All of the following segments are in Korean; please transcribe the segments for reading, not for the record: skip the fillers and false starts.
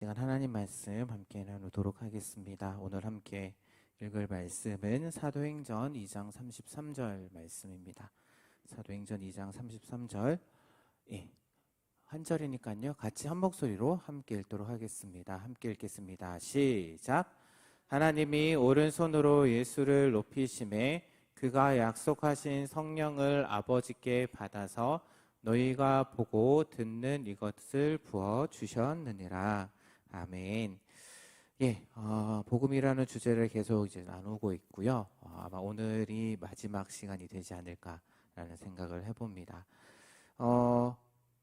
시간 하나님 말씀 함께 나누도록 하겠습니다. 오늘 함께 읽을 말씀은 사도행전 2장 33절 말씀입니다. 사도행전 2장 33절 한 절이니까요. 같이 한 목소리로 함께 읽도록 하겠습니다. 함께 읽겠습니다. 시작! 하나님이 오른손으로 예수를 높이심에 그가 약속하신 성령을 아버지께 받아서 너희가 보고 듣는 이것을 부어 주셨느니라. 아멘. 복음이라는 주제를 계속 이제 나누고 있고요. 아마 오늘이 마지막 시간이 되지 않을까라는 생각을 해봅니다.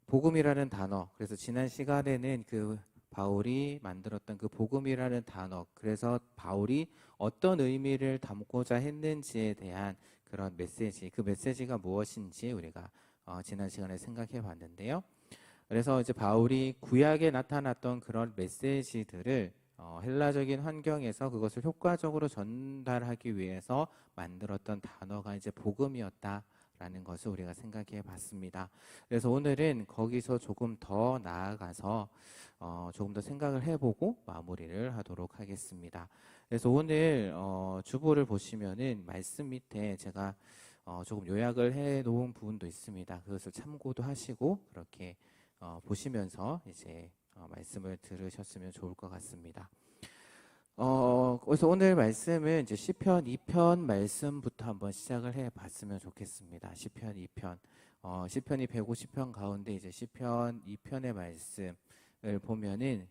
복음이라는 단어. 그래서 지난 시간에는 그 바울이 만들었던 그 복음이라는 단어. 그래서 바울이 어떤 의미를 담고자 했는지에 대한 그런 메시지. 그 메시지가 무엇인지 우리가 지난 시간에 생각해 봤는데요. 그래서 이제 바울이 구약에 나타났던 그런 메시지들을 헬라적인 환경에서 그것을 효과적으로 전달하기 위해서 만들었던 단어가 이제 복음이었다라는 것을 우리가 생각해 봤습니다. 그래서 오늘은 거기서 조금 더 나아가서 조금 더 생각을 해보고 마무리를 하도록 하겠습니다. 그래서 오늘 주보를 보시면은 말씀 밑에 제가 조금 요약을 해 놓은 부분도 있습니다. 그것을 참고도 하시고 그렇게 보시면서 이제 말씀을 들으셨으면 좋을 것 같습니다. 그래서 오늘 말씀은 이제 시편 2편 말씀부터 한번 시작을 해 봤으면 좋겠습니다. 시편 2편. 시편이 150편 가운데 이제 시편 2편의 말씀을 보면은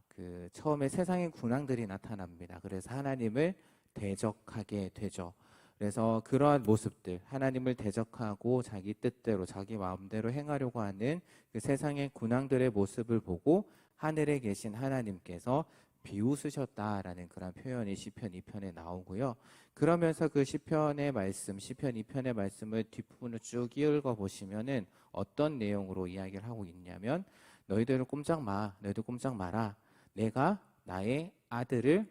그 처음에 세상의 군왕들이 나타납니다. 그래서 하나님을 대적하게 되죠. 그래서 그러한 모습들, 하나님을 대적하고 자기 뜻대로 자기 마음대로 행하려고 하는 그 세상의 군왕들의 모습을 보고 하늘에 계신 하나님께서 비웃으셨다라는 그런 표현이 시편 2편에 나오고요. 그러면서 그 시편의 말씀, 시편 2편의 말씀을 뒷부분을 쭉 읽어 보시면은 어떤 내용으로 이야기를 하고 있냐면 너희들 꼼짝 마라. 내가 나의 아들을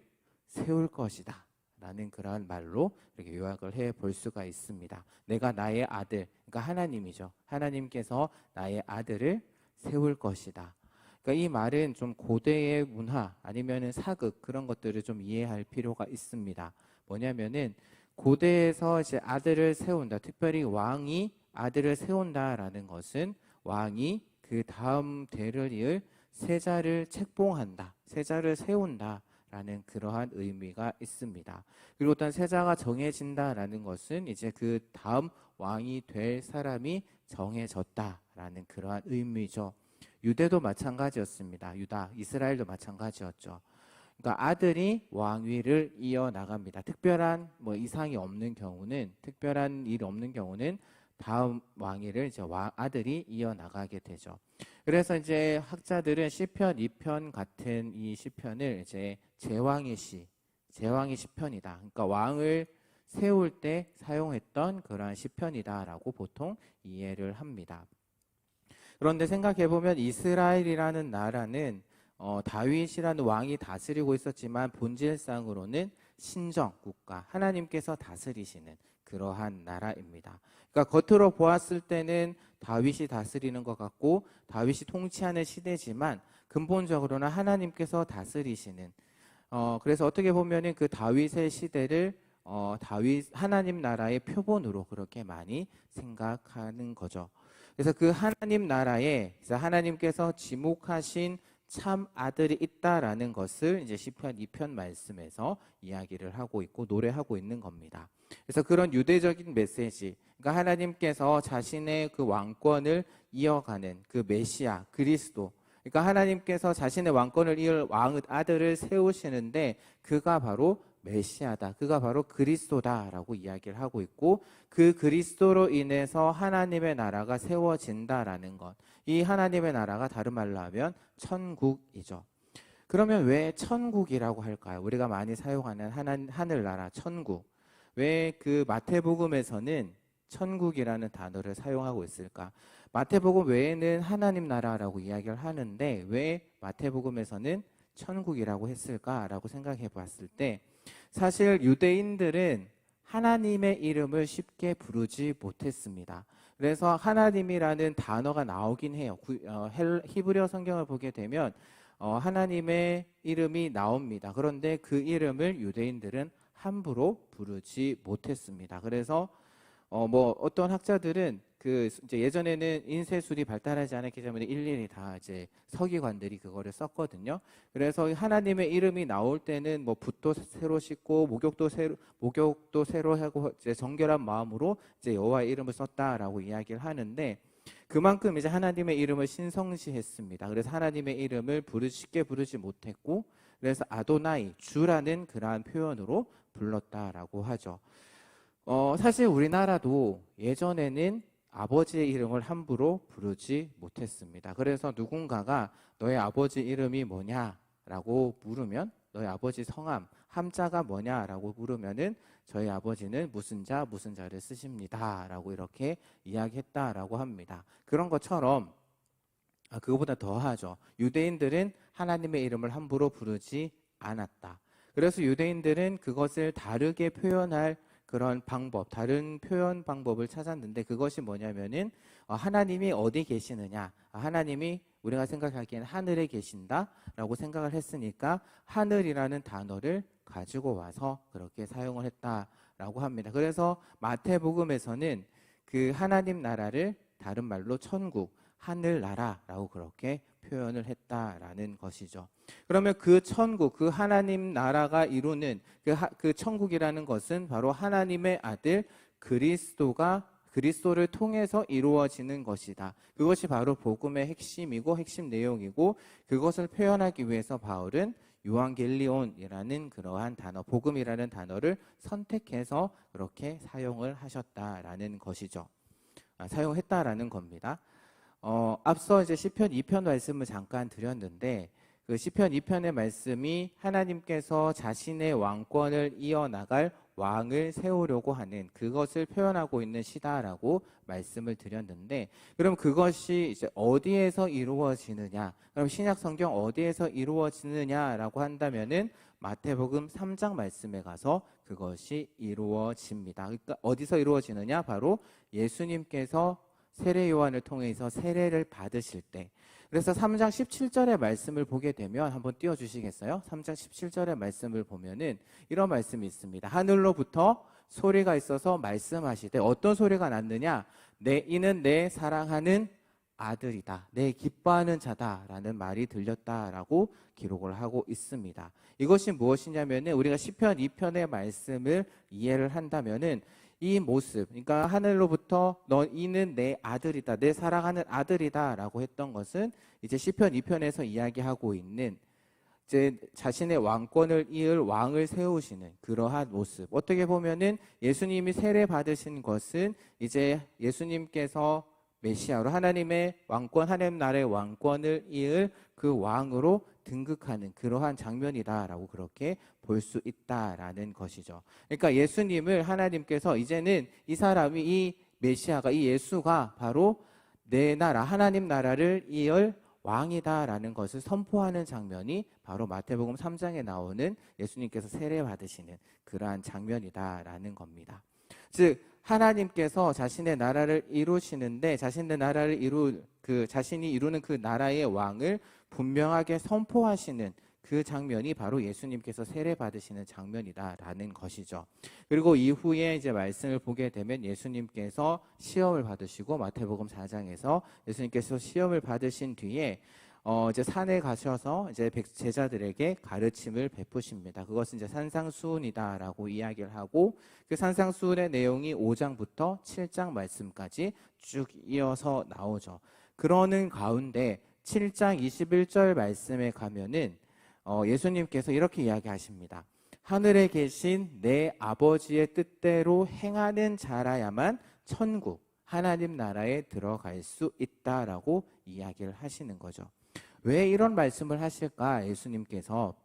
세울 것이다. 라는 그러한 말로 이렇게 요약을 해 볼 수가 있습니다. 내가 나의 아들, 그러니까 하나님이죠. 하나님께서 나의 아들을 세울 것이다. 그러니까 이 말은 좀 고대의 문화 아니면은 사극 그런 것들을 좀 이해할 필요가 있습니다. 뭐냐면은 고대에서 이제 아들을 세운다. 특별히 왕이 아들을 세운다라는 것은 왕이 그 다음 대를 이을 세자를 책봉한다. 세자를 세운다. 라는 그러한 의미가 있습니다. 그리고 어떤 세자가 정해진다라는 것은 이제 그 다음 왕이 될 사람이 정해졌다라는 그러한 의미죠. 유대도 마찬가지였습니다. 유다, 이스라엘도 마찬가지였죠. 그러니까 아들이 왕위를 이어나갑니다. 특별한 이상이 없는 경우는, 특별한 일이 없는 경우는 다음 왕위를 이제 아들이 이어나가게 되죠. 그래서 이제 학자들은 시편 2편 같은 이 시편을 이제 제왕의 시편이다. 그러니까 왕을 세울 때 사용했던 그러한 시편이다라고 보통 이해를 합니다. 그런데 생각해 보면 이스라엘이라는 나라는 다윗이라는 왕이 다스리고 있었지만 본질상으로는 신정 국가, 하나님께서 다스리시는 그러한 나라입니다. 그러니까 겉으로 보았을 때는 다윗이 다스리는 것 같고 다윗이 통치하는 시대지만 근본적으로는 하나님께서 다스리시는 그래서 어떻게 보면은 그 다윗의 시대를 다윗 하나님 나라의 표본으로 그렇게 많이 생각하는 거죠. 그래서 그 하나님 나라에 하나님께서 지목하신 참 아들이 있다라는 것을 이제 시편 2편 말씀에서 이야기를 하고 있고 노래하고 있는 겁니다. 그래서 그런 유대적인 메시지, 그러니까 하나님께서 자신의 그 왕권을 이어가는 그 메시아 그리스도, 그러니까 하나님께서 자신의 왕권을 이을 왕 아들을 세우시는데 그가 바로 메시아다. 그가 바로 그리스도다라고 이야기를 하고 있고 그 그리스도로 인해서 하나님의 나라가 세워진다라는 것. 이 하나님의 나라가 다른 말로 하면 천국이죠. 그러면 왜 천국이라고 할까요? 우리가 많이 사용하는 하늘나라 천국. 왜 그 마태복음에서는 천국이라는 단어를 사용하고 있을까? 마태복음 외에는 하나님 나라라고 이야기를 하는데 왜 마태복음에서는 천국이라고 했을까라고 생각해 봤을 때 사실 유대인들은 하나님의 이름을 쉽게 부르지 못했습니다. 그래서 하나님이라는 단어가 나오긴 해요. 히브리어 성경을 보게 되면 하나님의 이름이 나옵니다. 그런데 그 이름을 유대인들은 함부로 부르지 못했습니다. 그래서 어떤 학자들은 이제 예전에는 인쇄술이 발달하지 않았기 때문에 일일이 다 이제 서기관들이 그거를 썼거든요. 그래서 하나님의 이름이 나올 때는 붓도 새로 씻고 목욕도 새로 하고 이제 정결한 마음으로 이제 여호와의 이름을 썼다라고 이야기를 하는데, 그만큼 이제 하나님의 이름을 신성시했습니다. 그래서 하나님의 이름을 쉽게 부르지 못했고, 그래서 아도나이, 주라는 그러한 표현으로 불렀다라고 하죠. 사실 우리나라도 예전에는 아버지의 이름을 함부로 부르지 못했습니다. 그래서 누군가가 너의 아버지 이름이 뭐냐라고 물으면, 너의 아버지 성함, 함자가 뭐냐라고 물으면은 저희 아버지는 무슨 자를 쓰십니다 라고 이렇게 이야기했다라고 합니다. 그런 것처럼 그거보다 더하죠. 유대인들은 하나님의 이름을 함부로 부르지 않았다. 그래서 유대인들은 그것을 다르게 표현할 그런 방법, 다른 표현 방법을 찾았는데, 그것이 뭐냐면은 하나님이 어디 계시느냐, 하나님이 우리가 생각하기엔 하늘에 계신다라고 생각을 했으니까 하늘이라는 단어를 가지고 와서 그렇게 사용을 했다라고 합니다. 그래서 마태복음에서는 그 하나님 나라를 다른 말로 천국, 하늘나라라고 그렇게 표현을 했다라는 것이죠. 그러면 그 천국, 그 하나님 나라가 이루는 그 천국이라는 것은 바로 하나님의 아들 그리스도를 통해서 이루어지는 것이다. 그것이 바로 복음의 핵심이고 핵심 내용이고, 그것을 표현하기 위해서 바울은 유앙겔리온이라는 그러한 단어, 복음이라는 단어를 선택해서 그렇게 사용을 하셨다라는 것이죠. 사용했다라는 겁니다. 앞서 이제 시편 2편 말씀을 잠깐 드렸는데, 그 시편 2편의 말씀이 하나님께서 자신의 왕권을 이어나갈 왕을 세우려고 하는 그것을 표현하고 있는 시다라고 말씀을 드렸는데, 그럼 그것이 이제 어디에서 이루어지느냐? 그럼 신약 성경 어디에서 이루어지느냐라고 한다면은 마태복음 3장 말씀에 가서 그것이 이루어집니다. 그러니까 어디서 이루어지느냐? 바로 예수님께서 세례 요한을 통해서 세례를 받으실 때. 그래서 3장 17절의 말씀을 보게 되면 한번 띄워주시겠어요? 3장 17절의 말씀을 보면은 이런 말씀이 있습니다. 하늘로부터 소리가 있어서 말씀하시되, 어떤 소리가 났느냐? 이는 내 사랑하는 아들이다, 내 기뻐하는 자다라는 말이 들렸다라고 기록을 하고 있습니다. 이것이 무엇이냐면은 우리가 시편 2편의 말씀을 이해를 한다면은 이 모습, 그러니까 하늘로부터 이는 내 아들이다, 내 사랑하는 아들이다 라고 했던 것은 이제 시편 2편에서 이야기하고 있는 이제 자신의 왕권을 이을 왕을 세우시는 그러한 모습. 어떻게 보면은 예수님이 세례 받으신 것은 이제 예수님께서 메시아로 하나님의 왕권, 하나님 나라의 왕권을 이을 그 왕으로 등극하는 그러한 장면이다라고 그렇게 볼 수 있다라는 것이죠. 그러니까 예수님을 하나님께서 이제는 이 사람이, 이 메시아가, 이 예수가 바로 내 나라, 하나님 나라를 이을 왕이다라는 것을 선포하는 장면이 바로 마태복음 3장에 나오는 예수님께서 세례 받으시는 그러한 장면이다라는 겁니다. 즉 하나님께서 자신의 나라를 이루시는데, 자신의 나라를 자신이 이루는 그 나라의 왕을 분명하게 선포하시는 그 장면이 바로 예수님께서 세례 받으시는 장면이다라는 것이죠. 그리고 이후에 이제 말씀을 보게 되면 예수님께서 시험을 받으시고, 마태복음 4장에서 예수님께서 시험을 받으신 뒤에 이제 산에 가셔서 이제 제자들에게 가르침을 베푸십니다. 그것은 이제 산상수훈이다라고 이야기를 하고, 그 산상수훈의 내용이 5장부터 7장 말씀까지 쭉 이어서 나오죠. 그러는 가운데 7장 21절 말씀에 가면은 예수님께서 이렇게 이야기하십니다. 하늘에 계신 내 아버지의 뜻대로 행하는 자라야만 천국, 하나님 나라에 들어갈 수 있다라고 이야기를 하시는 거죠. 왜 이런 말씀을 하실까? 예수님께서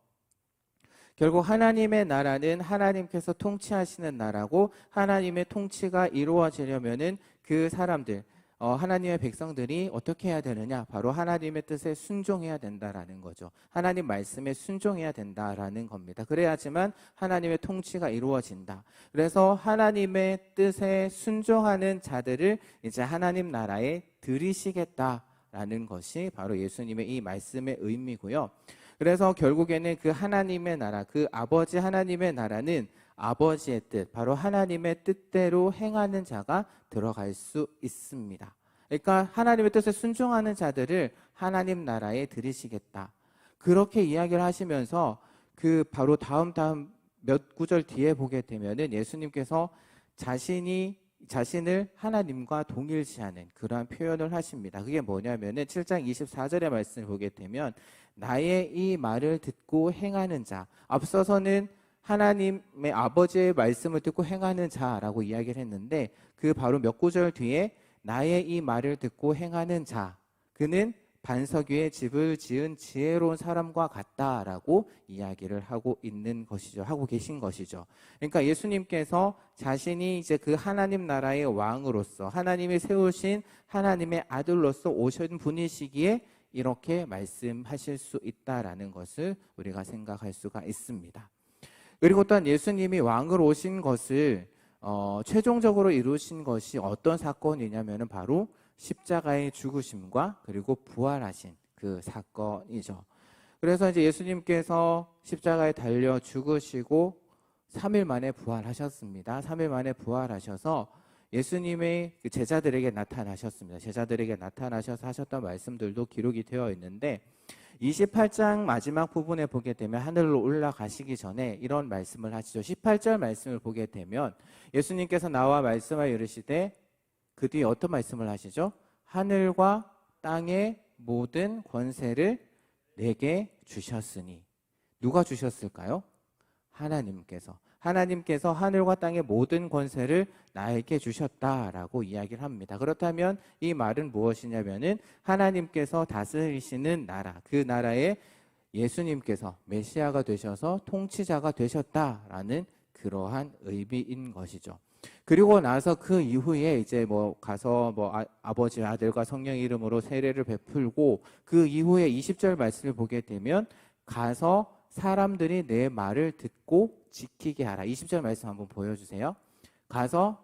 결국 하나님의 나라는 하나님께서 통치하시는 나라고, 하나님의 통치가 이루어지려면은 그 사람들, 하나님의 백성들이 어떻게 해야 되느냐? 바로 하나님의 뜻에 순종해야 된다라는 거죠. 하나님 말씀에 순종해야 된다라는 겁니다. 그래야지만 하나님의 통치가 이루어진다. 그래서 하나님의 뜻에 순종하는 자들을 이제 하나님 나라에 들이시겠다 있다라는 것이 바로 예수님의 이 말씀의 의미고요. 그래서 결국에는 그 하나님의 나라, 그 아버지 하나님의 나라는 아버지의 뜻, 바로 하나님의 뜻대로 행하는 자가 들어갈 수 있습니다. 그러니까 하나님의 뜻에 순종하는 자들을 하나님 나라에 들이시겠다. 그렇게 이야기를 하시면서 그 바로 다음 몇 구절 뒤에 보게 되면은 예수님께서 자신을 하나님과 동일시하는 그러한 표현을 하십니다. 그게 뭐냐면은 7장 24절의 말씀을 보게 되면 나의 이 말을 듣고 행하는 자, 앞서서는 하나님의 아버지의 말씀을 듣고 행하는 자라고 이야기를 했는데 그 바로 몇 구절 뒤에 나의 이 말을 듣고 행하는 자, 그는 반석 위에 집을 지은 지혜로운 사람과 같다라고 이야기를 하고 있는 것이죠. 하고 계신 것이죠. 그러니까 예수님께서 자신이 이제 그 하나님 나라의 왕으로서 하나님이 세우신 하나님의 아들로서 오신 분이시기에 이렇게 말씀하실 수 있다라는 것을 우리가 생각할 수가 있습니다. 그리고 또한 예수님이 왕으로 오신 것을 최종적으로 이루신 것이 어떤 사건이냐면은 바로 십자가의 죽으심과 그리고 부활하신 그 사건이죠. 그래서 이제 예수님께서 십자가에 달려 죽으시고 3일 만에 부활하셨습니다. 3일 만에 부활하셔서 예수님의 제자들에게 나타나셨습니다. 제자들에게 나타나셔서 하셨던 말씀들도 기록이 되어 있는데 28장 마지막 부분에 보게 되면 하늘로 올라가시기 전에 이런 말씀을 하시죠. 18절 말씀을 보게 되면 예수님께서 나와 말씀하여 이르시되 그 뒤에 어떤 말씀을 하시죠? 하늘과 땅의 모든 권세를 내게 주셨으니. 누가 주셨을까요? 하나님께서 하늘과 땅의 모든 권세를 나에게 주셨다라고 이야기를 합니다. 그렇다면 이 말은 무엇이냐면은 하나님께서 다스리시는 나라, 그 나라에 예수님께서 메시아가 되셔서 통치자가 되셨다라는 그러한 의미인 것이죠. 그리고 나서 그 이후에 이제 가서 아버지 아들과 성령 이름으로 세례를 베풀고 그 이후에 20절 말씀을 보게 되면 가서 사람들이 내 말을 듣고 지키게 하라. 20절 말씀 한번 보여주세요. 가서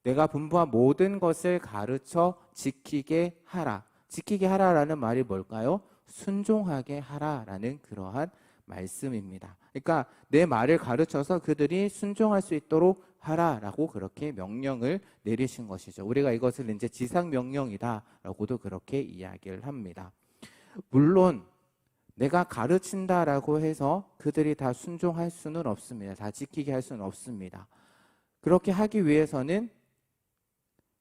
내가 분부한 모든 것을 가르쳐 지키게 하라. 지키게 하라라는 말이 뭘까요? 순종하게 하라라는 그러한 말씀입니다. 그러니까 내 말을 가르쳐서 그들이 순종할 수 있도록 하라라고 그렇게 명령을 내리신 것이죠. 우리가 이것을 이제 지상명령이다라고도 그렇게 이야기를 합니다. 물론 내가 가르친다라고 해서 그들이 다 순종할 수는 없습니다. 다 지키게 할 수는 없습니다. 그렇게 하기 위해서는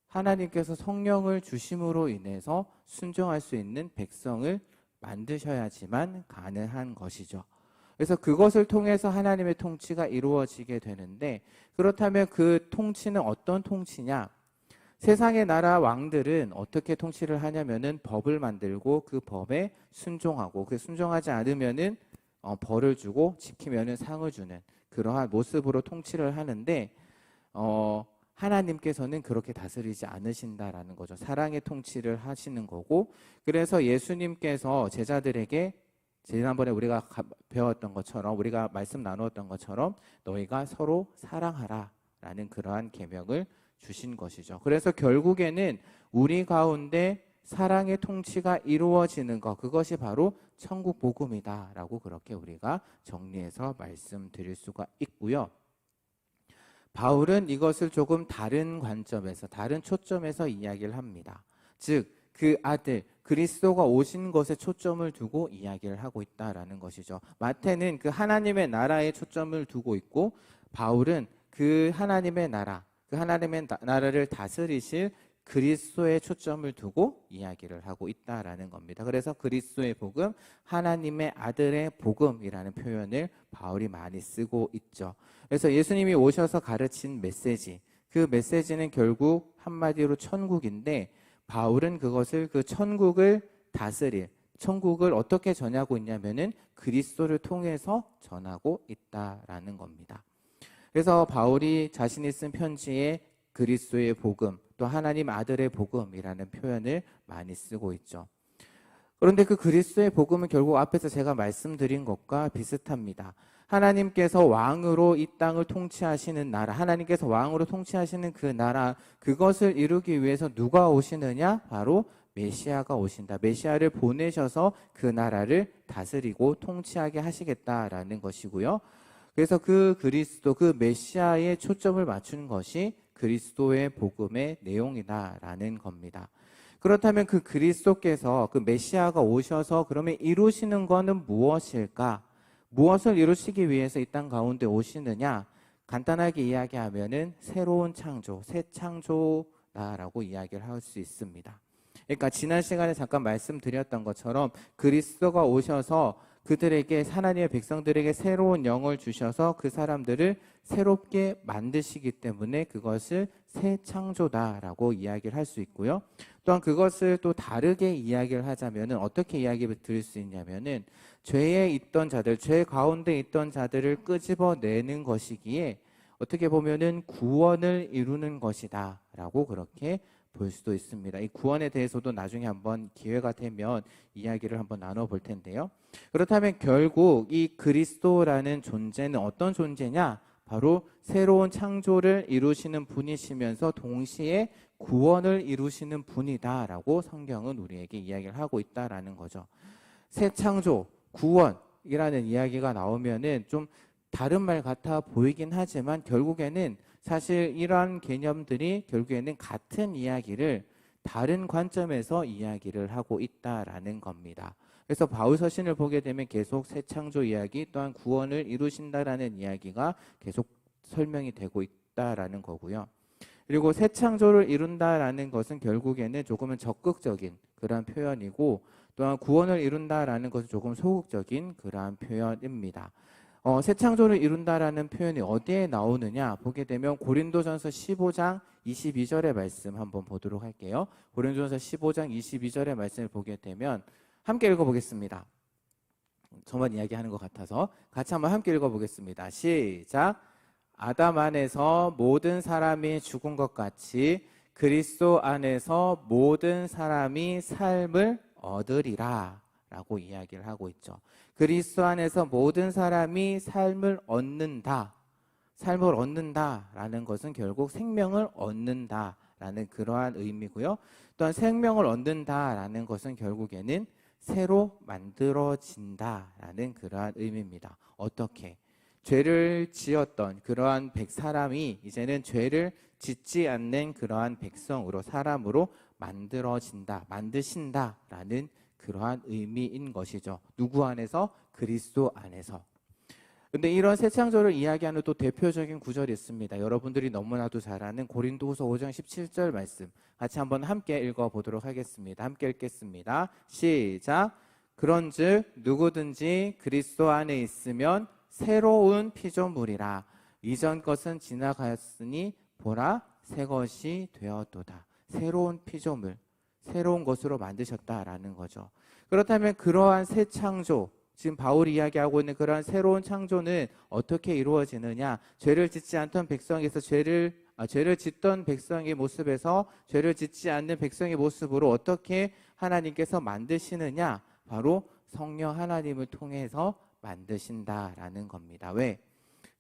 하나님께서 성령을 주심으로 인해서 순종할 수 있는 백성을 만드셔야지만 가능한 것이죠. 그래서 그것을 통해서 하나님의 통치가 이루어지게 되는데, 그렇다면 그 통치는 어떤 통치냐? 세상의 나라 왕들은 어떻게 통치를 하냐면은 법을 만들고 그 법에 순종하고, 그 순종하지 않으면은 벌을 주고 지키면은 상을 주는 그러한 모습으로 통치를 하는데, 하나님께서는 그렇게 다스리지 않으신다라는 거죠. 사랑의 통치를 하시는 거고, 그래서 예수님께서 제자들에게 지난번에 우리가 배웠던 것처럼, 우리가 말씀 나누었던 것처럼 너희가 서로 사랑하라 라는 그러한 계명을 주신 것이죠. 그래서 결국에는 우리 가운데 사랑의 통치가 이루어지는 것, 그것이 바로 천국 복음이다 라고 그렇게 우리가 정리해서 말씀드릴 수가 있고요. 바울은 이것을 조금 다른 관점에서, 다른 초점에서 이야기를 합니다. 즉, 그 아들 그리스도가 오신 것에 초점을 두고 이야기를 하고 있다라는 것이죠. 마태는 그 하나님의 나라에 초점을 두고 있고, 바울은 그 하나님의 나라, 그 하나님의 나라를 다스리실 그리스도에 초점을 두고 이야기를 하고 있다라는 겁니다. 그래서 그리스도의 복음, 하나님의 아들의 복음이라는 표현을 바울이 많이 쓰고 있죠. 그래서 예수님이 오셔서 가르친 메시지, 그 메시지는 결국 한마디로 천국인데, 바울은 그것을, 그 천국을 다스릴, 천국을 어떻게 전하고 있냐면은 그리스도를 통해서 전하고 있다라는 겁니다. 그래서 바울이 자신이 쓴 편지에 그리스도의 복음, 또 하나님 아들의 복음이라는 표현을 많이 쓰고 있죠. 그런데 그 그리스도의 복음은 결국 앞에서 제가 말씀드린 것과 비슷합니다. 하나님께서 왕으로 이 땅을 통치하시는 나라, 하나님께서 왕으로 통치하시는 그 나라, 그것을 이루기 위해서 누가 오시느냐? 바로 메시아가 오신다. 메시아를 보내셔서 그 나라를 다스리고 통치하게 하시겠다라는 것이고요. 그래서 그 그리스도, 그 메시아에 초점을 맞춘 것이 그리스도의 복음의 내용이다라는 겁니다. 그렇다면 그 그리스도께서, 그 메시아가 오셔서 그러면 이루시는 것은 무엇일까? 무엇을 이루시기 위해서 이 땅 가운데 오시느냐? 간단하게 이야기하면은 새로운 창조, 새 창조다라고 이야기를 할 수 있습니다. 그러니까 지난 시간에 잠깐 말씀드렸던 것처럼 그리스도가 오셔서 그들에게, 하나님의 백성들에게 새로운 영을 주셔서 그 사람들을 새롭게 만드시기 때문에 그것을 새 창조다라고 이야기를 할 수 있고요. 또한 그것을 또 다르게 이야기를 하자면은 어떻게 이야기를 드릴 수 있냐면은 죄에 있던 자들, 죄 가운데 있던 자들을 끄집어내는 것이기에 어떻게 보면은 구원을 이루는 것이다라고 그렇게 볼 수도 있습니다. 이 구원에 대해서도 나중에 한번 기회가 되면 이야기를 한번 나눠볼 텐데요. 그렇다면 결국 이 그리스도라는 존재는 어떤 존재냐? 바로 새로운 창조를 이루시는 분이시면서 동시에 구원을 이루시는 분이다라고 성경은 우리에게 이야기를 하고 있다라는 거죠. 새 창조, 구원이라는 이야기가 나오면은 좀 다른 말 같아 보이긴 하지만 결국에는 사실 이러한 개념들이 결국에는 같은 이야기를 다른 관점에서 이야기를 하고 있다라는 겁니다. 그래서 바울 서신을 보게 되면 계속 새 창조 이야기, 또한 구원을 이루신다라는 이야기가 계속 설명이 되고 있다라는 거고요. 그리고 새 창조를 이룬다라는 것은 결국에는 조금은 적극적인 그러한 표현이고, 또한 구원을 이룬다라는 것은 조금 소극적인 그러한 표현입니다. 새 창조를 이룬다라는 표현이 어디에 나오느냐 보게 되면 고린도전서 15장 22절의 말씀 한번 보도록 할게요. 고린도전서 15장 22절의 말씀을 보게 되면 함께 읽어보겠습니다. 저만 이야기하는 것 같아서 같이 한번 함께 읽어보겠습니다. 시작. 아담 안에서 모든 사람이 죽은 것 같이 그리스도 안에서 모든 사람이 삶을 얻으리라 라고 이야기를 하고 있죠. 그리스도 안에서 모든 사람이 삶을 얻는다. 삶을 얻는다라는 것은 결국 생명을 얻는다라는 그러한 의미고요. 또한 생명을 얻는다라는 것은 결국에는 새로 만들어진다라는 그러한 의미입니다. 어떻게? 죄를 지었던 그러한 사람이 이제는 죄를 짓지 않는 그러한 백성으로, 사람으로 만들어진다, 만드신다라는 그러한 의미인 것이죠. 누구 안에서? 그리스도 안에서. 근데 이런 새 창조를 이야기하는 또 대표적인 구절이 있습니다. 여러분들이 너무나도 잘 아는 고린도후서 5장 17절 말씀 같이 한번 함께 읽어보도록 하겠습니다. 함께 읽겠습니다. 시작. 그런즉 누구든지 그리스도 안에 있으면 새로운 피조물이라. 이전 것은 지나가었으니 보라 새 것이 되었도다. 새로운 피조물, 새로운 것으로 만드셨다라는 거죠. 그렇다면 그러한 새 창조, 지금 바울이 이야기하고 있는 그러한 새로운 창조는 어떻게 이루어지느냐? 죄를 짓지 않던 백성에서 죄를 짓던 백성의 모습에서 죄를 짓지 않는 백성의 모습으로 어떻게 하나님께서 만드시느냐? 바로 성령 하나님을 통해서 만드신다라는 겁니다. 왜?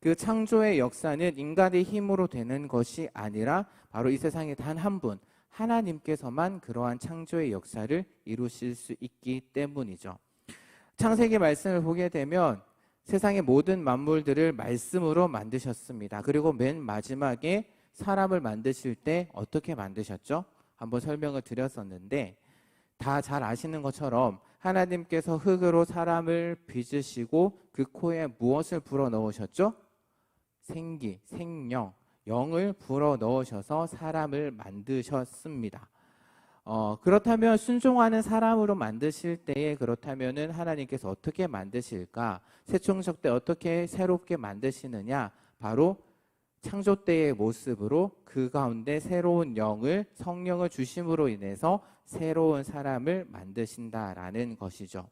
그 창조의 역사는 인간의 힘으로 되는 것이 아니라 바로 이 세상에 단 한 분, 하나님께서만 그러한 창조의 역사를 이루실 수 있기 때문이죠. 창세기 말씀을 보게 되면 세상의 모든 만물들을 말씀으로 만드셨습니다. 그리고 맨 마지막에 사람을 만드실 때 어떻게 만드셨죠? 한번 설명을 드렸었는데 다 잘 아시는 것처럼 하나님께서 흙으로 사람을 빚으시고 그 코에 무엇을 불어넣으셨죠? 생기, 생명, 영을 불어넣으셔서 사람을 만드셨습니다. 그렇다면 순종하는 사람으로 만드실 때에 그렇다면은 하나님께서 어떻게 만드실까? 새총적 때 어떻게 새롭게 만드시느냐? 바로 창조 때의 모습으로 그 가운데 새로운 영을, 성령을 주심으로 인해서 새로운 사람을 만드신다라는 것이죠.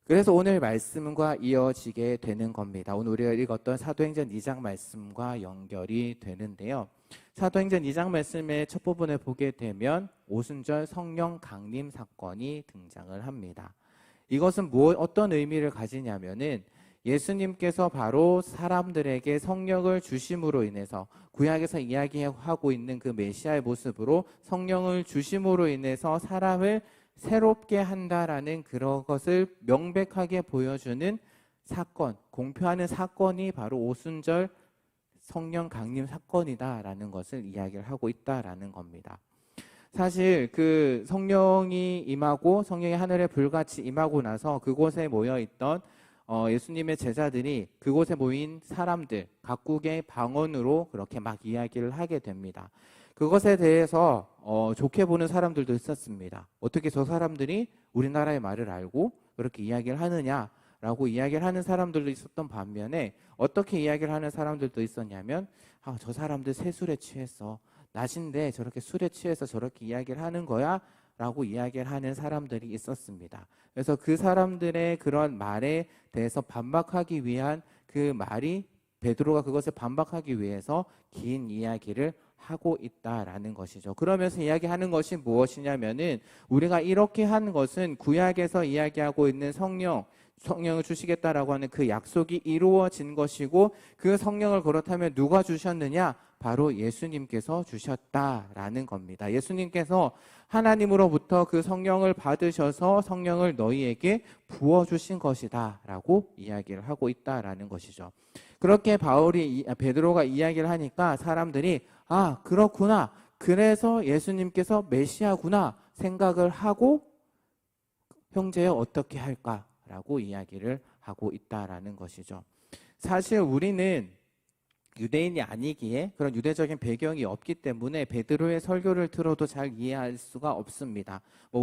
그래서 오늘 말씀과 이어지게 되는 겁니다. 오늘 우리가 읽었던 사도행전 2장 말씀과 연결이 되는데요. 사도행전 2장 말씀의 첫 부분을 보게 되면 오순절 성령 강림 사건이 등장을 합니다. 이것은 어떤 의미를 가지냐면은 예수님께서 바로 사람들에게 성령을 주심으로 인해서 구약에서 이야기하고 있는 그 메시아의 모습으로 성령을 주심으로 인해서 사람을 새롭게 한다라는 그런 것을 명백하게 보여주는 사건, 공표하는 사건이 바로 오순절 성령 강림 사건이다라는 것을 이야기를 하고 있다라는 겁니다. 사실 그 성령이 임하고 성령이 하늘에 불같이 임하고 나서 그곳에 모여있던 예수님의 제자들이 그곳에 모인 사람들 각국의 방언으로 그렇게 막 이야기를 하게 됩니다. 그것에 대해서 좋게 보는 사람들도 있었습니다. 어떻게 저 사람들이 우리나라의 말을 알고 그렇게 이야기를 하느냐라고 이야기를 하는 사람들도 있었던 반면에 어떻게 이야기를 하는 사람들도 있었냐면 저 사람들 새술에 취했어. 낮인데 저렇게 술에 취해서 저렇게 이야기를 하는 거야? 라고 이야기를 하는 사람들이 있었습니다. 그래서 그 사람들의 그런 말에 대해서 반박하기 위한 그 말이 베드로가 그것을 반박하기 위해서 긴 이야기를 하고 있다라는 것이죠. 그러면서 이야기하는 것이 무엇이냐면은 우리가 이렇게 한 것은 구약에서 이야기하고 있는 성령을 주시겠다라고 하는 그 약속이 이루어진 것이고 그 성령을 그렇다면 누가 주셨느냐? 바로 예수님께서 주셨다라는 겁니다. 예수님께서 하나님으로부터 그 성령을 받으셔서 성령을 너희에게 부어주신 것이다 라고 이야기를 하고 있다라는 것이죠. 그렇게 베드로가 이야기를 하니까 사람들이 그렇구나. 그래서 예수님께서 메시아구나 생각을 하고 형제여 어떻게 할까라고 이야기를 하고 있다라는 것이죠. 사실 우리는 유대인이 아니기에 그런 유대적인 배경이 없기 때문에 베드로의 설교를 들어도 잘 이해할 수가 없습니다.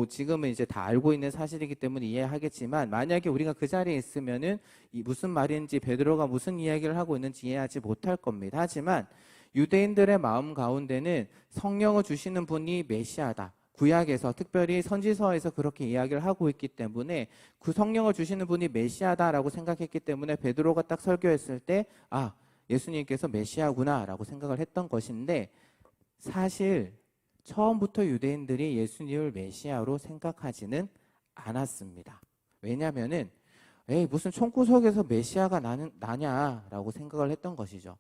지금은 이제 다 알고 있는 사실이기 때문에 이해하겠지만 만약에 우리가 그 자리에 있으면은 무슨 말인지 베드로가 무슨 이야기를 하고 있는지 이해하지 못할 겁니다. 하지만 유대인들의 마음 가운데는 성령을 주시는 분이 메시아다. 구약에서 특별히 선지서에서 그렇게 이야기를 하고 있기 때문에 그 성령을 주시는 분이 메시아다라고 생각했기 때문에 베드로가 딱 설교했을 때 예수님께서 메시아구나 라고 생각을 했던 것인데 사실 처음부터 유대인들이 예수님을 메시아로 생각하지는 않았습니다. 왜냐하면은 무슨 총구석에서 메시아가 나냐라고 생각을 했던 것이죠.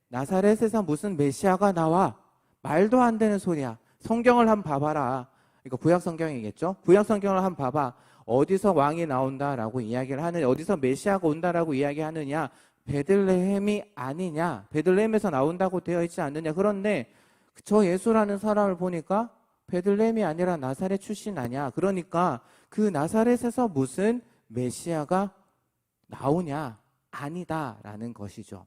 나사렛에서 무슨 메시아가 나와? 말도 안 되는 소리야. 성경을 한번 봐봐라. 이거 구약 성경이겠죠? 구약 성경을 한번 봐봐. 어디서 왕이 나온다라고 이야기를 하느냐, 어디서 메시아가 온다라고 이야기하느냐, 베들레헴이 아니냐, 베들레헴에서 나온다고 되어 있지 않느냐. 그런데 저 예수라는 사람을 보니까 베들레헴이 아니라 나사렛 출신 아니야. 그러니까 그 나사렛에서 무슨 메시아가 나오냐? 아니다라는 것이죠.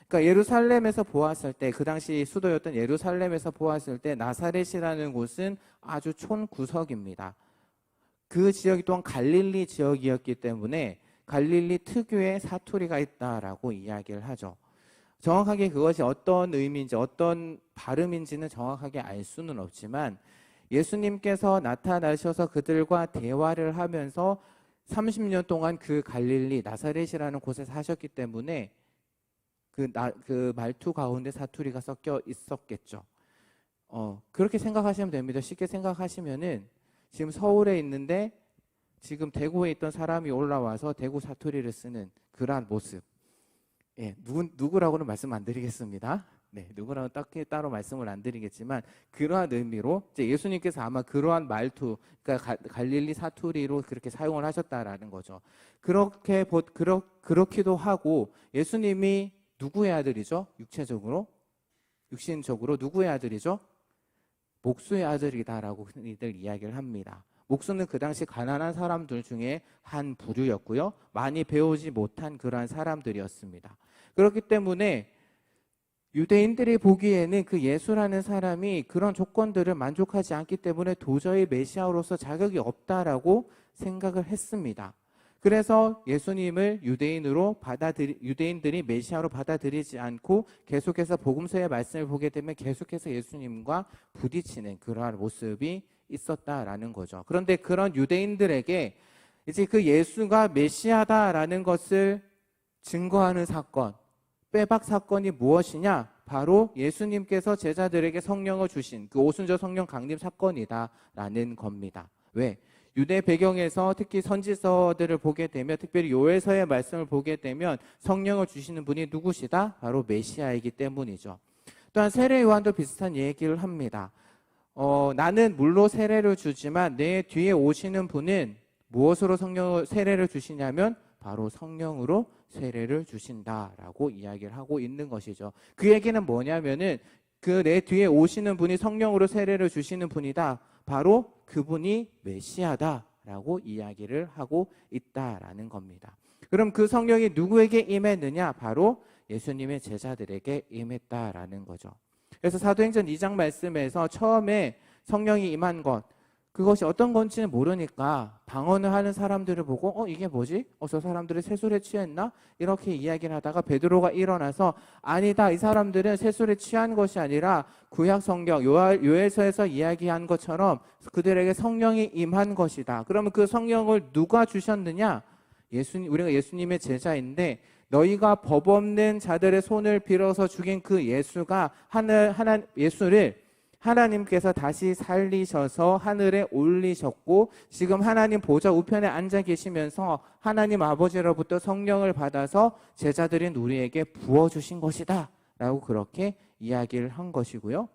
그러니까 예루살렘에서 보았을 때, 그 당시 수도였던 예루살렘에서 보았을 때 나사렛이라는 곳은 아주 촌구석입니다. 그 지역이 또한 갈릴리 지역이었기 때문에 갈릴리 특유의 사투리가 있다라고 이야기를 하죠. 정확하게 그것이 어떤 의미인지 어떤 발음인지는 정확하게 알 수는 없지만 예수님께서 나타나셔서 그들과 대화를 하면서 30년 동안 그 갈릴리 나사렛이라는 곳에 사셨기 때문에 그 말투 가운데 사투리가 섞여 있었겠죠. 그렇게 생각하시면 됩니다. 쉽게 생각하시면은 지금 서울에 있는데 지금 대구에 있던 사람이 올라와서 대구 사투리를 쓰는 그러한 모습. 누구라고는 말씀 안 드리겠습니다. 누구라고 딱히 따로 말씀을 안 드리겠지만 그러한 의미로 이제 예수님께서 아마 그러한 말투, 그러니까 갈릴리 사투리로 그렇게 사용을 하셨다라는 거죠. 그렇기도 하고 예수님이 누구의 아들이죠? 육신적으로 누구의 아들이죠? 목수의 아들이다라고 흔히들 이야기를 합니다. 목수는 그 당시 가난한 사람들 중에 한 부류였고요. 많이 배우지 못한 그러한 사람들이었습니다. 그렇기 때문에 유대인들이 보기에는 그 예수라는 사람이 그런 조건들을 만족하지 않기 때문에 도저히 메시아로서 자격이 없다라고 생각을 했습니다. 그래서 예수님을 유대인들이 메시아로 받아들이지 않고 계속해서 복음서의 말씀을 보게 되면 계속해서 예수님과 부딪히는 그러한 모습이 있었다라는 거죠. 그런데 그런 유대인들에게 이제 그 예수가 메시아다라는 것을 증거하는 사건, 빼박 사건이 무엇이냐? 바로 예수님께서 제자들에게 성령을 주신 그 오순절 성령 강림 사건이다라는 겁니다. 왜? 유대 배경에서 특히 선지서들을 보게 되면, 특별히 요엘서의 말씀을 보게 되면 성령을 주시는 분이 누구시다? 바로 메시아이기 때문이죠. 또한 세례 요한도 비슷한 얘기를 합니다. 나는 물로 세례를 주지만 내 뒤에 오시는 분은 무엇으로 세례를 주시냐면 바로 성령으로 세례를 주신다라고 이야기를 하고 있는 것이죠. 그 얘기는 뭐냐면은 그 내 뒤에 오시는 분이 성령으로 세례를 주시는 분이다. 바로 그분이 메시아다라고 이야기를 하고 있다라는 겁니다. 그럼 그 성령이 누구에게 임했느냐? 바로 예수님의 제자들에게 임했다라는 거죠. 그래서 사도행전 2장 말씀에서 처음에 성령이 임한 것, 그것이 어떤 건지는 모르니까 방언을 하는 사람들을 보고 이게 뭐지? 저 사람들이 세술에 취했나? 이렇게 이야기를 하다가 베드로가 일어나서 아니다, 이 사람들은 세술에 취한 것이 아니라 구약 성경 요엘서에서 이야기한 것처럼 그들에게 성령이 임한 것이다. 그러면 그 성령을 누가 주셨느냐? 우리가 예수님의 제자인데 너희가 법 없는 자들의 손을 빌어서 죽인 그 예수가 예수를 하나님께서 다시 살리셔서 하늘에 올리셨고 지금 하나님 보좌 우편에 앉아 계시면서 하나님 아버지로부터 성령을 받아서 제자들인 우리에게 부어주신 것이다 라고 그렇게 이야기를 한 것이고요.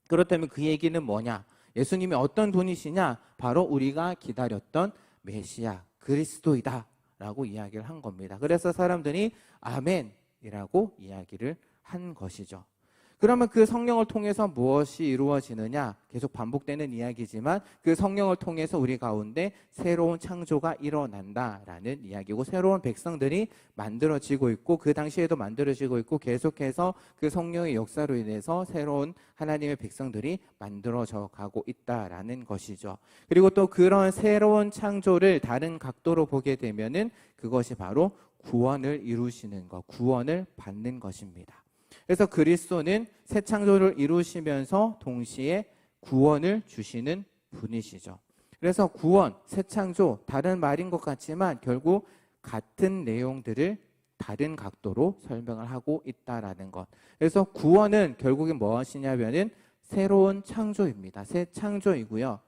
그렇다면 그 얘기는 뭐냐? 예수님이 어떤 분이시냐? 바로 우리가 기다렸던 메시아 그리스도이다 라고 이야기를 한 겁니다. 그래서 사람들이 아멘이라고 이야기를 한 것이죠. 그러면 그 성령을 통해서 무엇이 이루어지느냐? 계속 반복되는 이야기지만 그 성령을 통해서 우리 가운데 새로운 창조가 일어난다라는 이야기고 새로운 백성들이 만들어지고 있고 그 당시에도 만들어지고 있고 계속해서 그 성령의 역사로 인해서 새로운 하나님의 백성들이 만들어져 가고 있다라는 것이죠. 그리고 또 그런 새로운 창조를 다른 각도로 보게 되면은 그것이 바로 구원을 이루시는 것, 구원을 받는 것입니다. 그래서 그리스도는 새 창조를 이루시면서 동시에 구원을 주시는 분이시죠. 그래서 구원, 새 창조, 다른 말인 것 같지만 결국 같은 내용들을 다른 각도로 설명을 하고 있다라는 것. 그래서 구원은 결국에 무엇이냐면은 새로운 창조입니다. 새 창조이고요.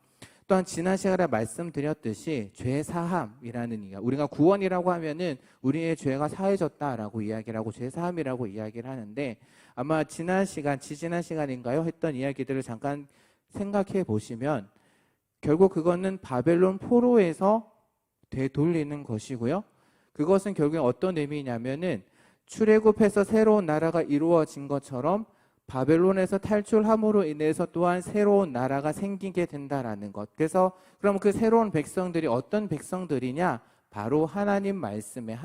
또한 지난 시간에 말씀드렸듯이 죄사함이라는 이야기, 우리가 구원이라고 하면은 우리의 죄가 사해졌다라고 이야기를 하고 죄사함이라고 이야기를 하는데 아마 지지난 시간인가요? 했던 이야기들을 잠깐 생각해 보시면 결국 그거는 바벨론 포로에서 되돌리는 것이고요. 그것은 결국에 어떤 의미냐면은 출애굽해서 새로운 나라가 이루어진 것처럼 바벨론에서 탈출함으로 인해서 또한 새로운 나라가 생기게 된다라는 것. 그래서 그럼 그 새로운 백성들이 어떤 백성들이냐? 바로 하나님 말씀에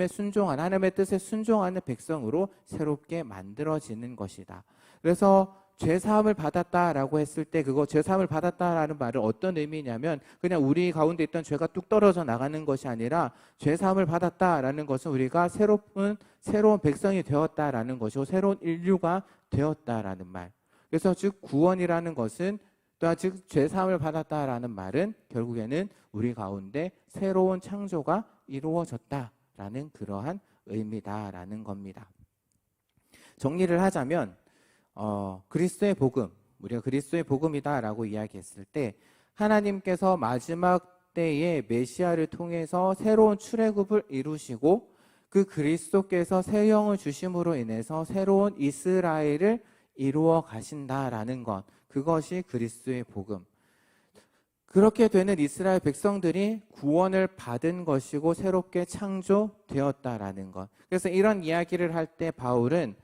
순종한, 하나님의 뜻에 순종하는 백성으로 새롭게 만들어지는 것이다. 그래서 죄사함을 받았다라고 했을 때 그거 죄사함을 받았다라는 말은 어떤 의미냐면 그냥 우리 가운데 있던 죄가 뚝 떨어져 나가는 것이 아니라 죄사함을 받았다라는 것은 우리가 새로운 백성이 되었다라는 것이고 새로운 인류가 되었다라는 말. 그래서 즉 구원이라는 것은 또한 즉 죄사함을 받았다라는 말은 결국에는 우리 가운데 새로운 창조가 이루어졌다라는 그러한 의미다라는 겁니다. 정리를 하자면 그리스도의 복음, 우리가 그리스도의 복음이다라고 이야기했을 때 하나님께서 마지막 때에 메시아를 통해서 새로운 출애굽을 이루시고 그 그리스도께서 새 영을 주심으로 인해서 새로운 이스라엘을 이루어 가신다라는 것, 그것이 그리스도의 복음. 그렇게 되는 이스라엘 백성들이 구원을 받은 것이고 새롭게 창조되었다라는 것. 그래서 이런 이야기를 할 때 바울은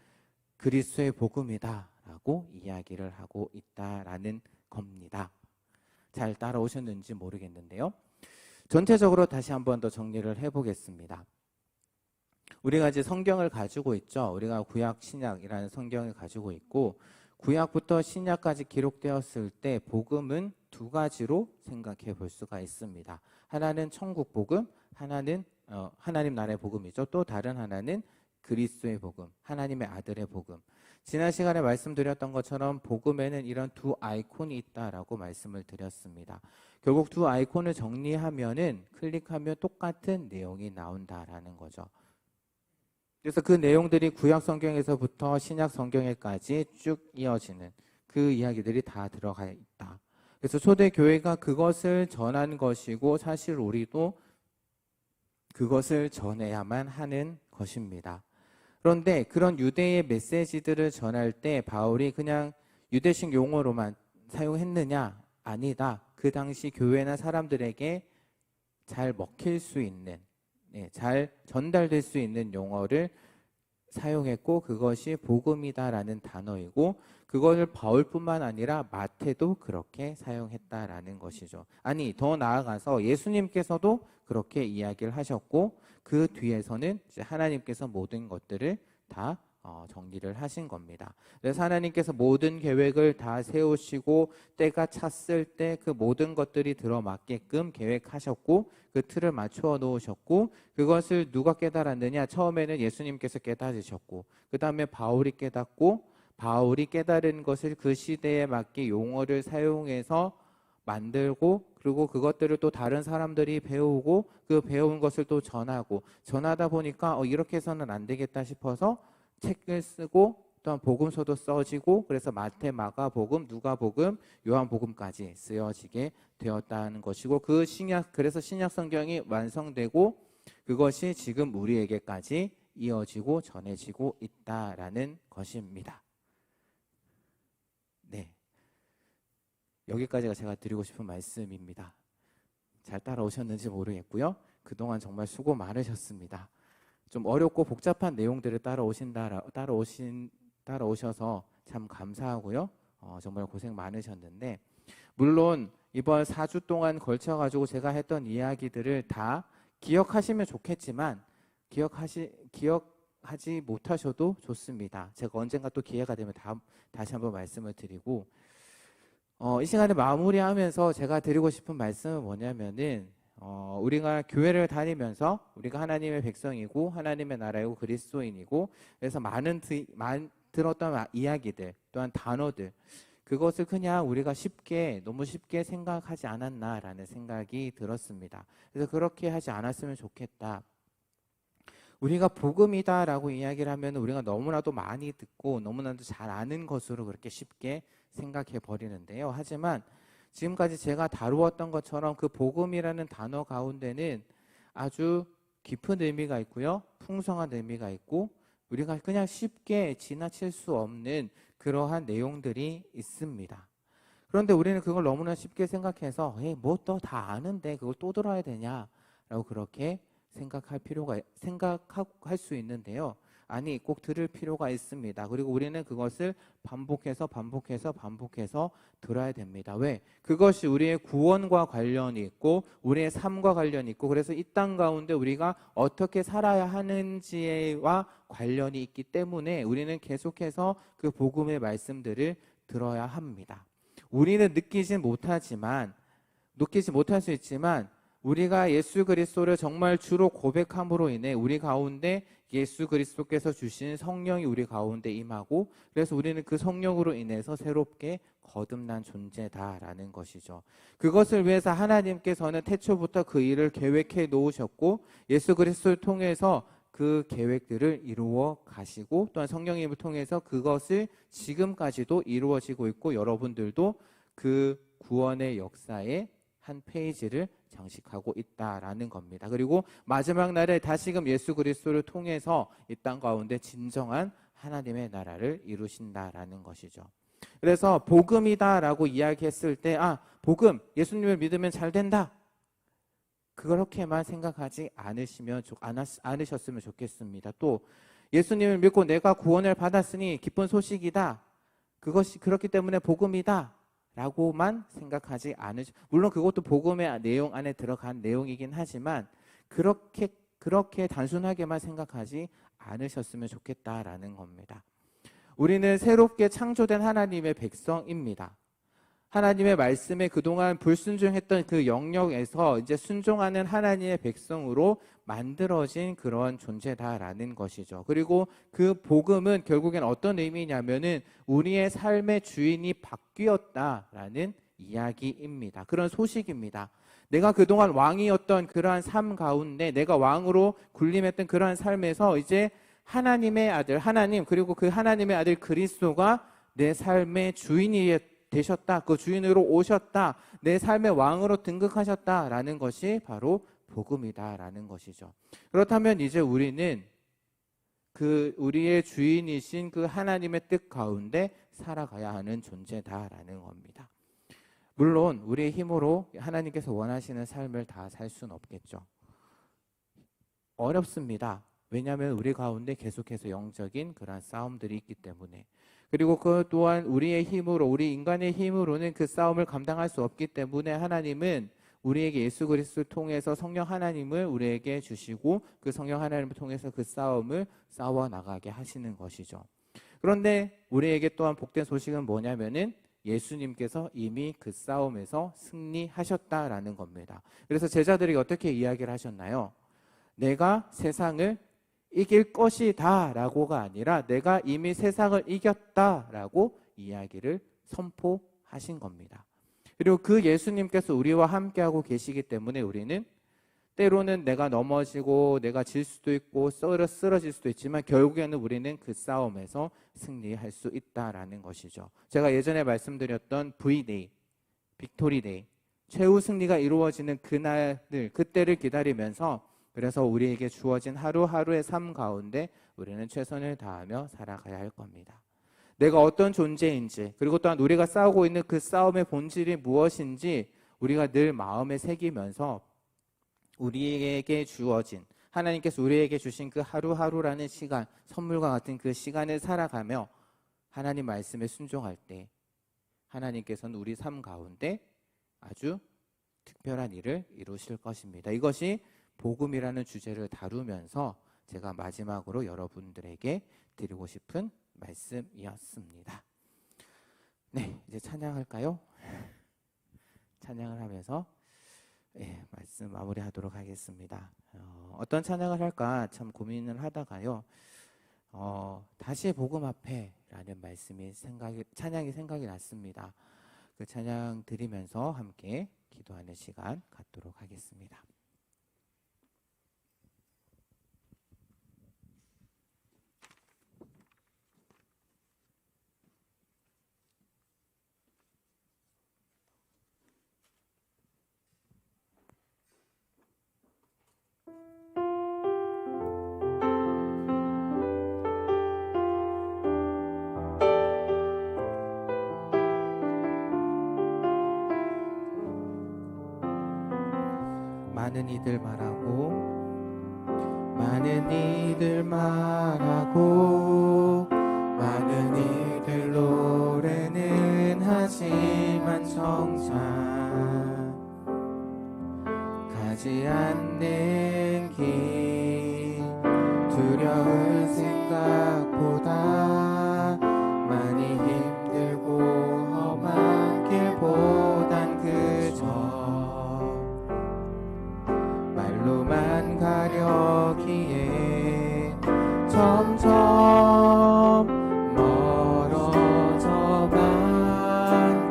그리스도의 복음이다 라고 이야기를 하고 있다라는 겁니다. 잘 따라오셨는지 모르겠는데요. 전체적으로 다시 한 번 더 정리를 해보겠습니다. 우리가 이제 성경을 가지고 있죠. 우리가 구약, 신약이라는 성경을 가지고 있고 구약부터 신약까지 기록되었을 때 복음은 두 가지로 생각해 볼 수가 있습니다. 하나는 천국 복음, 하나는 하나님 나라의 복음이죠. 또 다른 하나는 그리스도의 복음, 하나님의 아들의 복음. 지난 시간에 말씀드렸던 것처럼 복음에는 이런 두 아이콘이 있다라고 말씀을 드렸습니다. 결국 두 아이콘을 정리하면은 클릭하면 똑같은 내용이 나온다라는 거죠. 그래서 그 내용들이 구약 성경에서부터 신약 성경에까지 쭉 이어지는 그 이야기들이 다 들어가 있다. 그래서 초대교회가 그것을 전한 것이고 사실 우리도 그것을 전해야만 하는 것입니다. 그런데 그런 유대의 메시지들을 전할 때 바울이 그냥 유대식 용어로만 사용했느냐? 아니다. 그 당시 교회나 사람들에게 잘 먹힐 수 있는, 잘 전달될 수 있는 용어를 사용했고 그것이 복음이다라는 단어이고 그것을 바울뿐만 아니라 마태도 그렇게 사용했다라는 것이죠. 아니 더 나아가서 예수님께서도 그렇게 이야기를 하셨고 그 뒤에서는 이제 하나님께서 모든 것들을 다 정리를 하신 겁니다. 그래서 하나님께서 모든 계획을 다 세우시고 때가 찼을 때 그 모든 것들이 들어맞게끔 계획하셨고 그 틀을 맞추어 놓으셨고 그것을 누가 깨달았느냐? 처음에는 예수님께서 깨달으셨고 그 다음에 바울이 깨닫고 바울이 깨달은 것을 그 시대에 맞게 용어를 사용해서 만들고 그리고 그것들을 또 다른 사람들이 배우고 그 배운 것을 또 전하다 보니까 이렇게 해서는 안 되겠다 싶어서 책을 쓰고 또한 복음서도 써지고 그래서 마태, 마가복음, 누가복음, 요한복음까지 쓰여지게 되었다는 것이고 그래서 신약 성경이 완성되고 그것이 지금 우리에게까지 이어지고 전해지고 있다라는 것입니다. 네, 여기까지가 제가 드리고 싶은 말씀입니다. 잘 따라오셨는지 모르겠고요. 그동안 정말 수고 많으셨습니다. 좀 어렵고 복잡한 내용들을 따라오셔서 참 감사하고요. 정말 고생 많으셨는데 물론 이번 4주 동안 걸쳐가지고 제가 했던 이야기들을 다 기억하시면 좋겠지만 기억하지 못하셔도 좋습니다. 제가 언젠가 또 기회가 되면 다시 한번 말씀을 드리고 이 시간을 마무리하면서 제가 드리고 싶은 말씀은 뭐냐면은 우리가 교회를 다니면서 우리가 하나님의 백성이고 하나님의 나라이고 그리스도인이고 그래서 들었던 이야기들 또한 단어들 그것을 그냥 우리가 너무 쉽게 생각하지 않았나라는 생각이 들었습니다. 그래서 그렇게 하지 않았으면 좋겠다. 우리가 복음이다라고 이야기를 하면 우리가 너무나도 많이 듣고 너무나도 잘 아는 것으로 그렇게 쉽게 생각해 버리는데요. 하지만 지금까지 제가 다루었던 것처럼 그 복음이라는 단어 가운데는 아주 깊은 의미가 있고요. 풍성한 의미가 있고 우리가 그냥 쉽게 지나칠 수 없는 그러한 내용들이 있습니다. 그런데 우리는 그걸 너무나 쉽게 생각해서 뭐 또 다 아는데 그걸 또 들어야 되냐라고 그렇게 생각할 수 있는데요. 아니 꼭 들을 필요가 있습니다. 그리고 우리는 그것을 반복해서 들어야 됩니다. 왜? 그것이 우리의 구원과 관련이 있고 우리의 삶과 관련이 있고 그래서 이 땅 가운데 우리가 어떻게 살아야 하는지와 관련이 있기 때문에 우리는 계속해서 그 복음의 말씀들을 들어야 합니다. 우리는 느끼지 못할 수 있지만 우리가 예수 그리스도를 정말 주로 고백함으로 인해 우리 가운데 예수 그리스도께서 주신 성령이 우리 가운데 임하고 그래서 우리는 그 성령으로 인해서 새롭게 거듭난 존재다라는 것이죠. 그것을 위해서 하나님께서는 태초부터 그 일을 계획해 놓으셨고 예수 그리스도를 통해서 그 계획들을 이루어 가시고 또한 성령님을 통해서 그것을 지금까지도 이루어지고 있고 여러분들도 그 구원의 역사에 한 페이지를 장식하고 있다라는 겁니다. 그리고 마지막 날에 다시금 예수 그리스도를 통해서 이 땅 가운데 진정한 하나님의 나라를 이루신다라는 것이죠. 그래서 복음이다라고 이야기했을 때 복음, 예수님을 믿으면 잘 된다. 그렇게만 생각하지 않으셨으면 좋겠습니다. 또 예수님을 믿고 내가 구원을 받았으니 기쁜 소식이다. 그것이 그렇기 때문에 복음이다. 라고만 생각하지 물론 그것도 복음의 내용 안에 들어간 내용이긴 하지만 그렇게 단순하게만 생각하지 않으셨으면 좋겠다라는 겁니다. 우리는 새롭게 창조된 하나님의 백성입니다. 하나님의 말씀에 그동안 불순종했던 그 영역에서 이제 순종하는 하나님의 백성으로 만들어진 그런 존재다라는 것이죠. 그리고 그 복음은 결국엔 어떤 의미냐면은 우리의 삶의 주인이 바뀌었다라는 이야기입니다. 그런 소식입니다. 내가 그동안 왕이었던 그러한 삶 가운데 내가 왕으로 군림했던 그러한 삶에서 이제 하나님의 아들 하나님 그리고 그 하나님의 아들 그리스도가 내 삶의 되셨다, 그 주인으로 오셨다, 내 삶의 왕으로 등극하셨다라는 것이 바로 복음이다라는 것이죠. 그렇다면 이제 우리는 그 우리의 주인이신 그 하나님의 뜻 가운데 살아가야 하는 존재다라는 겁니다. 물론 우리의 힘으로 하나님께서 원하시는 삶을 다 살 수는 없겠죠. 어렵습니다. 왜냐하면 우리 가운데 계속해서 영적인 그러한 싸움들이 있기 때문에, 그리고 그 또한 우리의 힘으로, 우리 인간의 힘으로는 그 싸움을 감당할 수 없기 때문에 하나님은 우리에게 예수 그리스도를 통해서 성령 하나님을 우리에게 주시고 그 성령 하나님을 통해서 그 싸움을 싸워 나가게 하시는 것이죠. 그런데 우리에게 또한 복된 소식은 뭐냐면은 예수님께서 이미 그 싸움에서 승리하셨다라는 겁니다. 그래서 제자들이 어떻게 이야기를 하셨나요? 내가 세상을 이길 것이다 라고가 아니라 내가 이미 세상을 이겼다라고 이야기를 선포하신 겁니다. 그리고 그 예수님께서 우리와 함께하고 계시기 때문에 우리는 때로는 내가 넘어지고 내가 질 수도 있고 쓰러질 수도 있지만 결국에는 우리는 그 싸움에서 승리할 수 있다라는 것이죠. 제가 예전에 말씀드렸던 V-Day, 빅토리데이, 최후 승리가 이루어지는 그날을, 그때를 기다리면서 그래서 우리에게 주어진 하루하루의 삶 가운데 우리는 최선을 다하며 살아가야 할 겁니다. 내가 어떤 존재인지, 그리고 또한 우리가 싸우고 있는 그 싸움의 본질이 무엇인지 우리가 늘 마음에 새기면서 우리에게 주어진, 하나님께서 우리에게 주신 그 하루하루라는 시간, 선물과 같은 그 시간을 살아가며 하나님 말씀에 순종할 때 하나님께서는 우리 삶 가운데 아주 특별한 일을 이루실 것입니다. 이것이 복음이라는 주제를 다루면서 제가 마지막으로 여러분들에게 드리고 싶은 말씀이었습니다. 네, 이제 찬양할까요? 찬양을 하면서 말씀 마무리하도록 하겠습니다. 어떤 찬양을 할까 참 고민을 하다가요, 다시 복음 앞에라는 말씀이 찬양이 생각이 났습니다. 그 찬양 드리면서 함께 기도하는 시간 갖도록 하겠습니다. 많은 이들 말하고 많은 이들 노래는 하지만 정작 가지 않는 길, 두려운 생각보다 많이 힘들고 험한 길보단 그저 말로만 가려기에 점점 멀어져만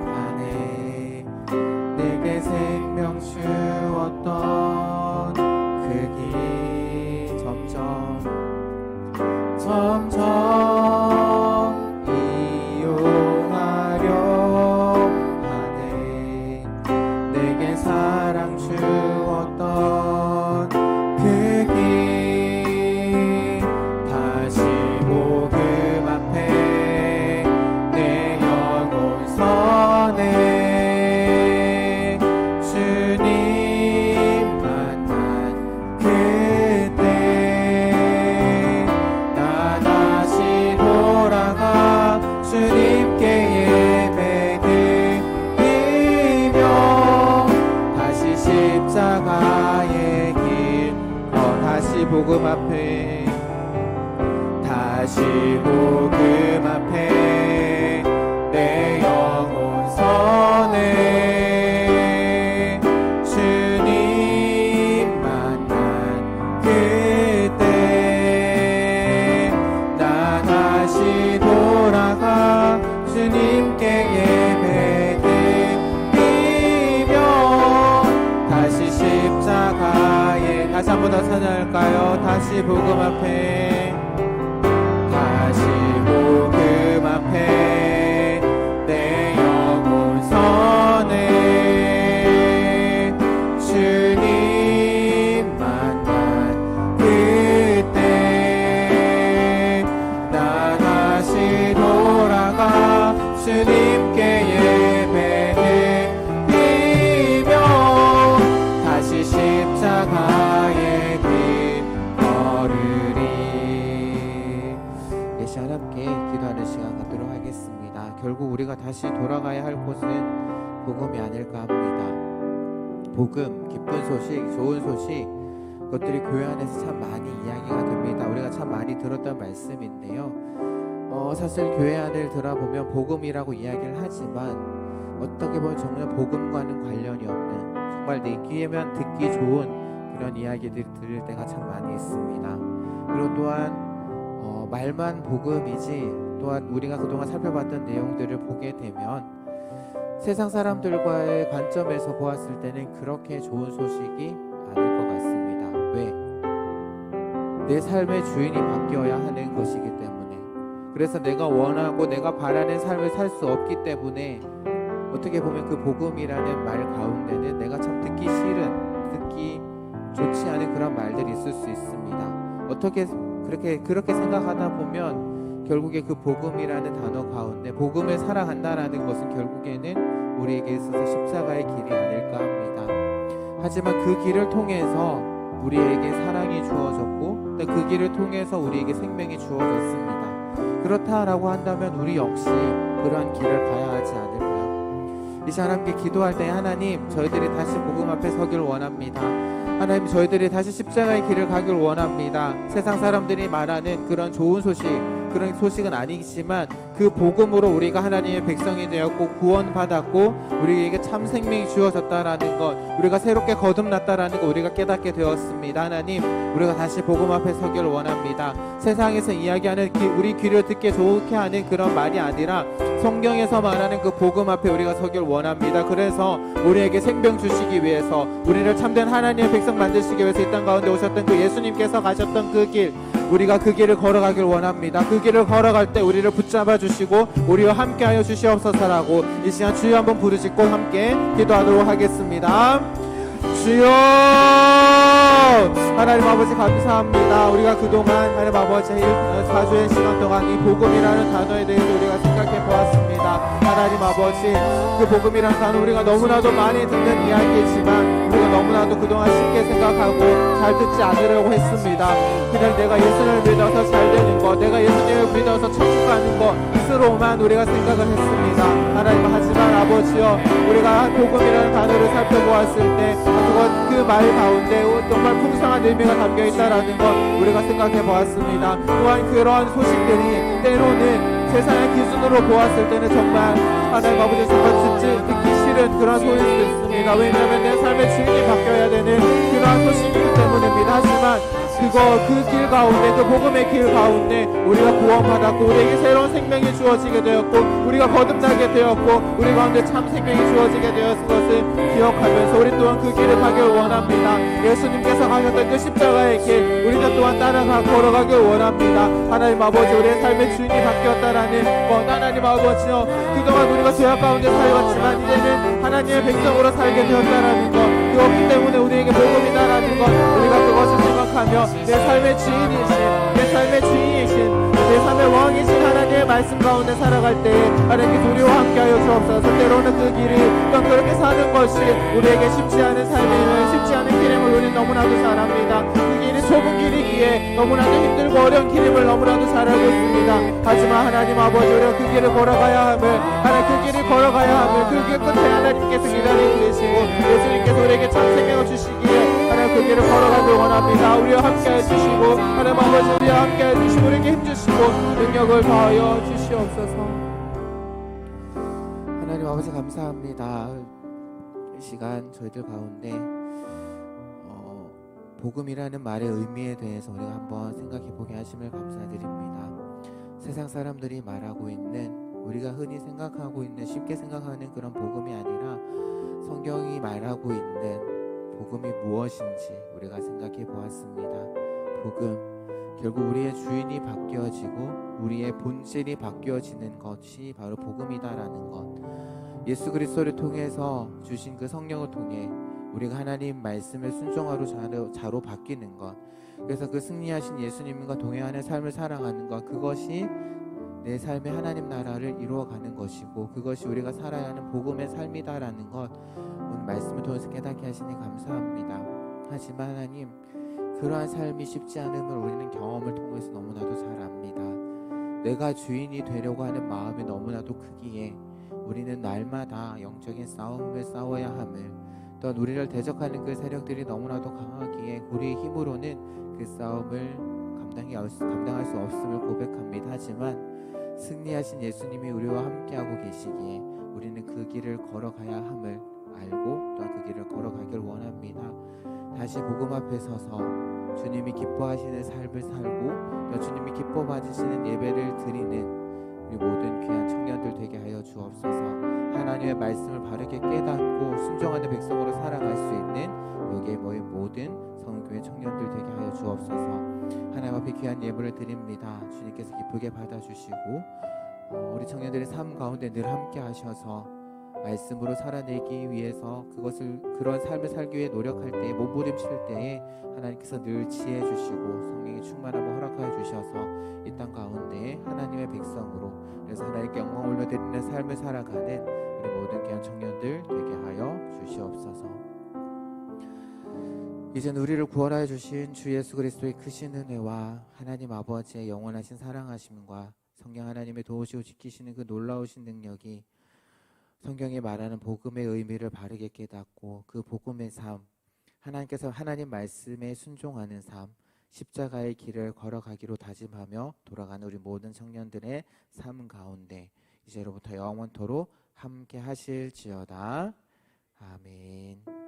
가네. 내게 생명 주었던 그 길 점점 이용하려 하네. 내게 사랑 주었던 그 길 다시 복음 앞에 내 영혼 서네. 주님 만난 그때 나 다시 돌아가 주님께 예배 드리며 다시 십자가의 길 다시 복음 앞에 내 영혼 서네. 주님 만난 그때 나 다시 돌아가 주님께 예배 드리며 다시 십자가에 다시 한 번 더 찬양할까요? 다시 복음 앞에 내 영혼 다시 돌아가야 할 곳은 복음이 아닐까 합니다. 복음, 기쁜 소식, 좋은 소식, 그것들이 교회 안에서 참 많이 이야기가 됩니다. 우리가 참 많이 들었던 말씀인데요. 사실 교회 안을 들어보면 복음이라고 이야기를 하지만 어떻게 보면 정말 복음과는 관련이 없는, 정말 내 귀에만 듣기 좋은 그런 이야기들을 들을 때가 참 많이 있습니다. 그리고 또한 말만 복음이지, 또한 우리가 그동안 살펴봤던 내용들을 보게 되면 세상 사람들과의 관점에서 보았을 때는 그렇게 좋은 소식이 아닐 것 같습니다. 왜? 내 삶의 주인이 바뀌어야 하는 것이기 때문에, 그래서 내가 원하고 내가 바라는 삶을 살 수 없기 때문에 어떻게 보면 그 복음이라는 말 가운데는 내가 참 듣기 싫은, 듣기 좋지 않은 그런 말들이 있을 수 있습니다. 어떻게 그렇게 생각하다 보면 결국에 그 복음이라는 단어 가운데 복음을 살아간다라는 것은 결국에는 우리에게 있어서 십자가의 길이 아닐까 합니다. 하지만 그 길을 통해서 우리에게 사랑이 주어졌고 그 길을 통해서 우리에게 생명이 주어졌습니다. 그렇다라고 한다면 우리 역시 그러한 길을 가야 하지 않을까요? 이 시간 함께 기도할 때 하나님, 저희들이 다시 복음 앞에 서길 원합니다. 하나님, 저희들이 다시 십자가의 길을 가길 원합니다. 세상 사람들이 말하는 그런 좋은 소식, 그런 소식은 아니지만 그 복음으로 우리가 하나님의 백성이 되었고 구원받았고 우리에게 참 생명이 주어졌다라는 것, 우리가 새롭게 거듭났다라는 것 우리가 깨닫게 되었습니다. 하나님, 우리가 다시 복음 앞에 서기를 원합니다. 세상에서 이야기하는 우리 귀를 듣게 좋게 하는 그런 말이 아니라 성경에서 말하는 그 복음 앞에 우리가 서기를 원합니다. 그래서 우리에게 생명 주시기 위해서, 우리를 참된 하나님의 백성 만드시기 위해서 이 땅 가운데 오셨던 그 예수님께서 가셨던 그 길, 우리가 그 길을 걸어가길 원합니다. 그 길을 걸어갈 때 우리를 붙잡아 주시고 우리와 함께하여 주시옵소서라고 이 시간 주여 한번 부르짖고 함께 기도하도록 하겠습니다. 주여, 하나님 아버지 감사합니다. 우리가 그동안 하나님 아버지 4주의 시간 동안 이 복음이라는 단어에 대해서 우리가 생각해 보았습니다. 하나님 아버지, 그 복음이라는 단어 우리가 너무나도 많이 듣는 이야기지만 우리가 너무나도 그동안 쉽게 생각하고 잘 듣지 않으려고 했습니다. 그냥 내가 예수님을 믿어서 잘 되는 것, 내가 예수님을 믿어서 천국 가는 것으로만 우리가 생각을 했습니다. 하나님, 하지만 아버지여, 우리가 복음이라는 단어를 살펴보았을 때 그 말 가운데 정말 풍성한 의미가 담겨 있다라는 것 우리가 생각해 보았습니다. 또한 그러한 소식들이 때로는 세상의 기준으로 보았을 때는 정말 하나님 아버지 정말 듣기 싫은 그런 소리일 수도 있습니다. 왜냐하면 내 삶의 주인이 바뀌어야 되는 그러한 소식이기 때문입니다. 하지만 그 길 가운데, 그 복음의 길 가운데 우리가 구원받았고 우리에게 새로운 생명이 주어지게 되었고 우리가 거듭나게 되었고 우리 가운데 참 생명이 주어지게 되었을 것을 기억하면서 우리 또한 그 길을 가길 원합니다. 예수님께서 가셨던 그 십자가의 길 우리도 또한 걸어가길 원합니다. 하나님 아버지, 우리의 삶의 주인이 바뀌었다라는 것, 하나님 아버지요, 그동안 우리가 죄악 가운데 살아왔지만 이제는 하나님의 백성으로 살게 되었다라는 것, 그렇기 때문에 우리에게 복음이다라는 것, 우리가 그것을 생각하며 내 삶의 주인이신 내 삶의 왕이신 하나님의 말씀 가운데 살아갈 때에 하나님께 우리와 함께하여 주옵소서. 때로는 그 길이 또 그렇게 사는 것이 우리에게 쉽지 않은 삶임을, 쉽지 않은 길임을 우리는 너무나도 잘 압니다. 그 길이 좁은 길이기에 너무나도 힘들고 어려운 길임을 너무나도 잘 알고 있습니다. 하지만 하나님 아버지, 우리가 그 길을 걸어가야 함을, 하나님 그 길을 걸어가야 함을 그 길 끝에 하나님께서 기다리고 계시고 예수님께서 우리에게 참 생명을 주시기에 하나님 그 길을 걸어가길 원합니다. 우리와 함께해 주시고 하나님 아버지, 우리와 함께해 주시고 우리에게 힘주시고 능력을 더하여 주시옵소서. 하나님 아버지 감사합니다. 이 시간 저희들 가운데 복음이라는 말의 의미에 대해서 우리가 한번 생각해 보게 하심을 감사드립니다. 세상 사람들이 말하고 있는, 우리가 흔히 생각하고 있는, 쉽게 생각하는 그런 복음이 아니라 성경이 말하고 있는 복음이 무엇인지 우리가 생각해 보았습니다. 복음, 결국 우리의 주인이 바뀌어지고 우리의 본질이 바뀌어지는 것이 바로 복음이다라는 것, 예수 그리스도를 통해서 주신 그 성령을 통해 우리가 하나님 말씀을 순종하러 자로 바뀌는 것, 그래서 그 승리하신 예수님과 동행하는 삶을 살아가는 것, 그것이 내 삶의 하나님 나라를 이루어가는 것이고 그것이 우리가 살아야 하는 복음의 삶이다라는 것 오늘 말씀을 통해서 깨닫게 하시니 감사합니다. 하지만 하나님, 그러한 삶이 쉽지 않음을 우리는 경험을 통해서 너무나도 잘 압니다. 내가 주인이 되려고 하는 마음이 너무나도 크기에 우리는 날마다 영적인 싸움을 싸워야 함을, 또한 우리를 대적하는 그 세력들이 너무나도 강하기에 우리의 힘으로는 그 싸움을 감당할 수 없음을 고백합니다. 하지만 승리하신 예수님이 우리와 함께하고 계시기에 우리는 그 길을 걸어가야 함을 알고 또한 그 길을 걸어가길 원합니다. 다시 복음 앞에 서서 주님이 기뻐하시는 삶을 살고 또 주님이 기뻐 받으시는 예배를 드리는 우리 모든 귀한 청년들 되게 하여 주옵소서. 하나님의 말씀을 바르게 깨닫고 순종하는 백성으로 살아갈 수 있는 여기에 모인 모든 성교회 청년들 되게 하여 주옵소서. 하나님 앞에 귀한 예물을 드립니다. 주님께서 기쁘게 받아주시고 우리 청년들의 삶 가운데 늘 함께 하셔서 말씀으로 살아내기 위해서 그런 삶을 살기 위해 노력할 때에 몸부림칠 때에 하나님께서 늘 지혜 주시고 성령의 충만함을 허락하여 주셔서 이 땅 가운데 하나님의 백성으로, 그래서 하나님께 영광 올려드리는 삶을 살아가는 우리 모든 귀한 청년들 되게 하여 주시옵소서. 이제는 우리를 구원하여 주신 주 예수 그리스도의 크신 은혜와 하나님 아버지의 영원하신 사랑하심과 성령 하나님의 도우시고 지키시는 그 놀라우신 능력이 성경이 말하는 복음의 의미를 바르게 깨닫고 그 복음의 삶, 하나님께서 하나님 말씀에 순종하는 삶, 십자가의 길을 걸어가기로 다짐하며 돌아가는 우리 모든 청년들의 삶 가운데 이제로부터 영원토록 함께 하실지어다. 아멘.